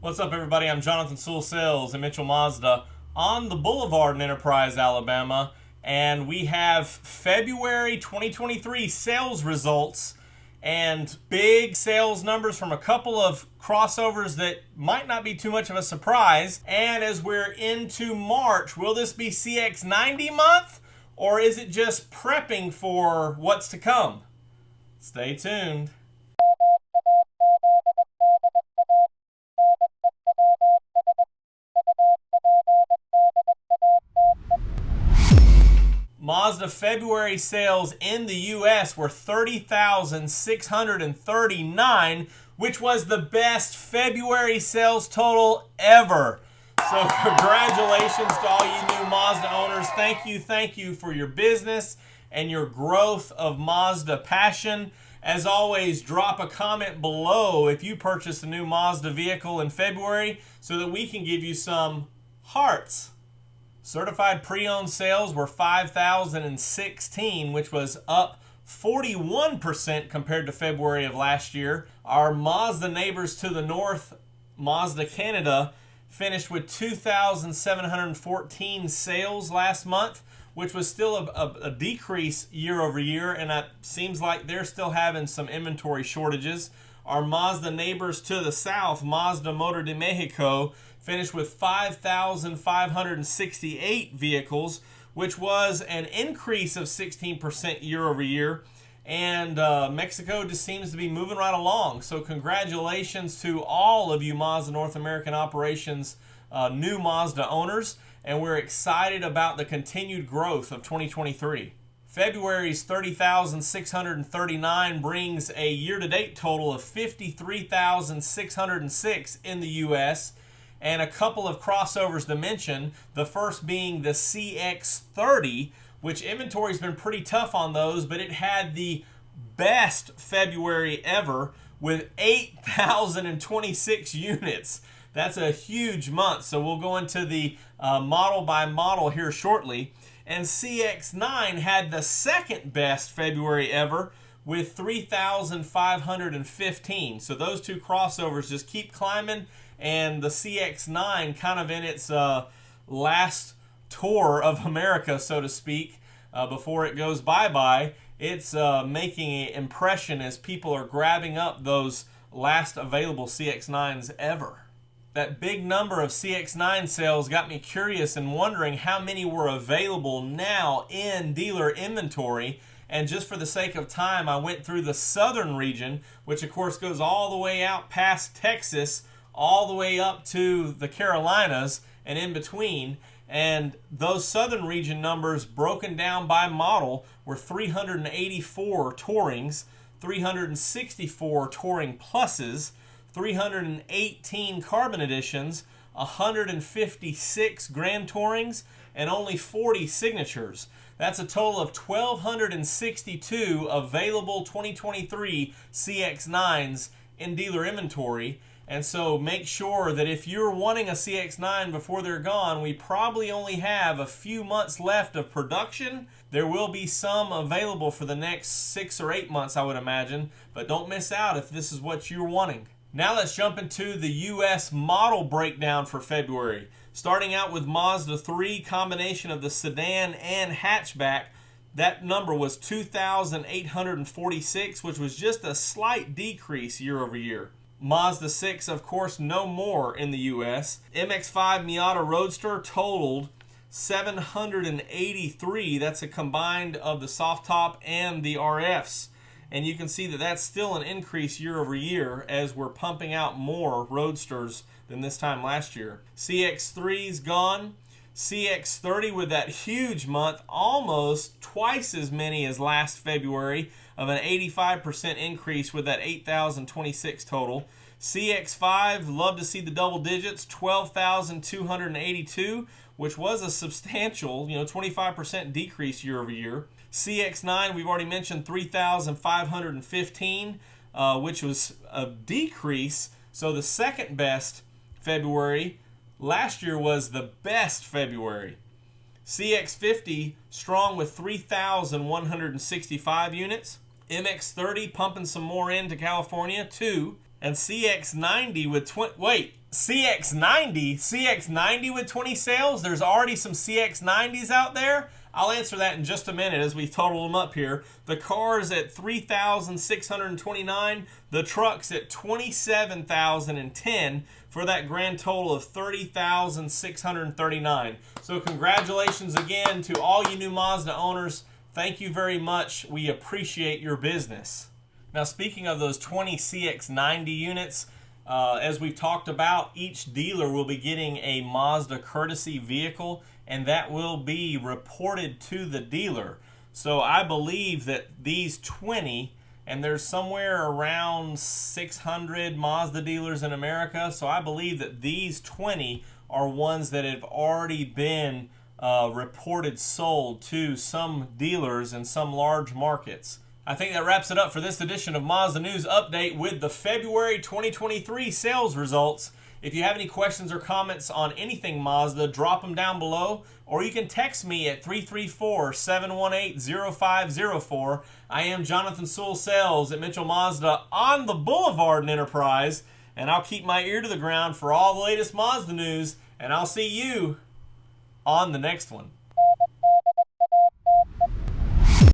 What's up, everybody? I'm Jonathan Sewell Sales at Mitchell Mazda on the Boulevard in Enterprise, Alabama, and we have February 2023 sales results and big sales numbers from a couple of crossovers that might not be too much of a surprise. And as we're into March, will this be CX-90 month, or is it just prepping for what's to come? Stay tuned. Mazda February sales in the U.S. were 30,639, which was the best February sales total ever. So congratulations to all you new Mazda owners. Thank you for your business and your growth of Mazda passion. As always, drop a comment below if you purchased a new Mazda vehicle in February so that we can give you some hearts. Certified pre-owned sales were 5,016, which was up 41% compared to February of last year. Our Mazda neighbors to the north, Mazda Canada, finished with 2,714 sales last month, which was still a decrease year over year, and it seems like they're still having some inventory shortages. Our Mazda neighbors to the south, Mazda Motor de Mexico, finished with 5,568 vehicles, which was an increase of 16% year over year. And Mexico just seems to be moving right along. So congratulations to all of you Mazda North American operations new Mazda owners. And we're excited about the continued growth of 2023. February's 30,639 brings a year-to-date total of 53,606 in the U.S., and a couple of crossovers to mention, the first being the CX-30, which inventory's been pretty tough on those, but it had the best February ever with 8,026 units. That's a huge month, so we'll go into the model by model here shortly. And CX-9 had the second best February ever with 3,515. So those two crossovers just keep climbing, and the CX-9 kind of in its last tour of America, so to speak, before it goes bye-bye. It's making an impression as people are grabbing up those last available CX-9s ever. That big number of CX-9 sales got me curious and wondering how many were available now in dealer inventory. And just for the sake of time, I went through the southern region, which of course goes all the way out past Texas, all the way up to the Carolinas and in between. And those southern region numbers broken down by model were 384 Tourings, 364 Touring Pluses, 318 Carbon Editions, 156 Grand Tourings, and only 40 Signatures. That's a total of 1,262 available 2023 CX-9s in dealer inventory. And so make sure that if you're wanting a CX-9 before they're gone, we probably only have a few months left of production. There will be some available for the next 6 or 8 months, I would imagine, but don't miss out if this is what you're wanting. Now let's jump into the U.S. model breakdown for February. Starting out with Mazda 3, combination of the sedan and hatchback, that number was 2,846, which was just a slight decrease year over year. Mazda 6, of course, no more in the U.S. MX-5 Miata Roadster totaled 783. That's a combined of the soft top and the RFs. And you can see that that's still an increase year over year as we're pumping out more Roadsters than this time last year. CX-3's gone. CX-30 with that huge month, almost twice as many as last February, of an 85% increase with that 8,026 total. CX-5, love to see the double digits, 12,282, which was a substantial, 25% decrease year over year. CX-9, we've already mentioned 3,515, which was a decrease. So the second best February last year was the best February. CX-50 strong with 3,165 units. MX-30 pumping some more into California, 2. and CX-90 with 20. Wait, CX-90 with 20 sales? There's already some CX-90s out there? I'll answer that in just a minute as we total them up here. The car's at 3,629. The truck's at 27,010 for that grand total of 30,639. So congratulations again to all you new Mazda owners. Thank you very much. We appreciate your business. Now, speaking of those 20 CX-90 units, as we've talked about, each dealer will be getting a Mazda courtesy vehicle, and that will be reported to the dealer. So I believe that these 20, and there's somewhere around 600 Mazda dealers in America, so I believe that these 20 are ones that have already been reported sold to some dealers in some large markets. I think that wraps it up for this edition of Mazda News Update with the February 2023 sales results. If you have any questions or comments on anything Mazda, drop them down below, or you can text me at 334-718-0504. I am Jonathan Sewell Sales at Mitchell Mazda on the Boulevard in Enterprise, and I'll keep my ear to the ground for all the latest Mazda news, and I'll see you on the next one.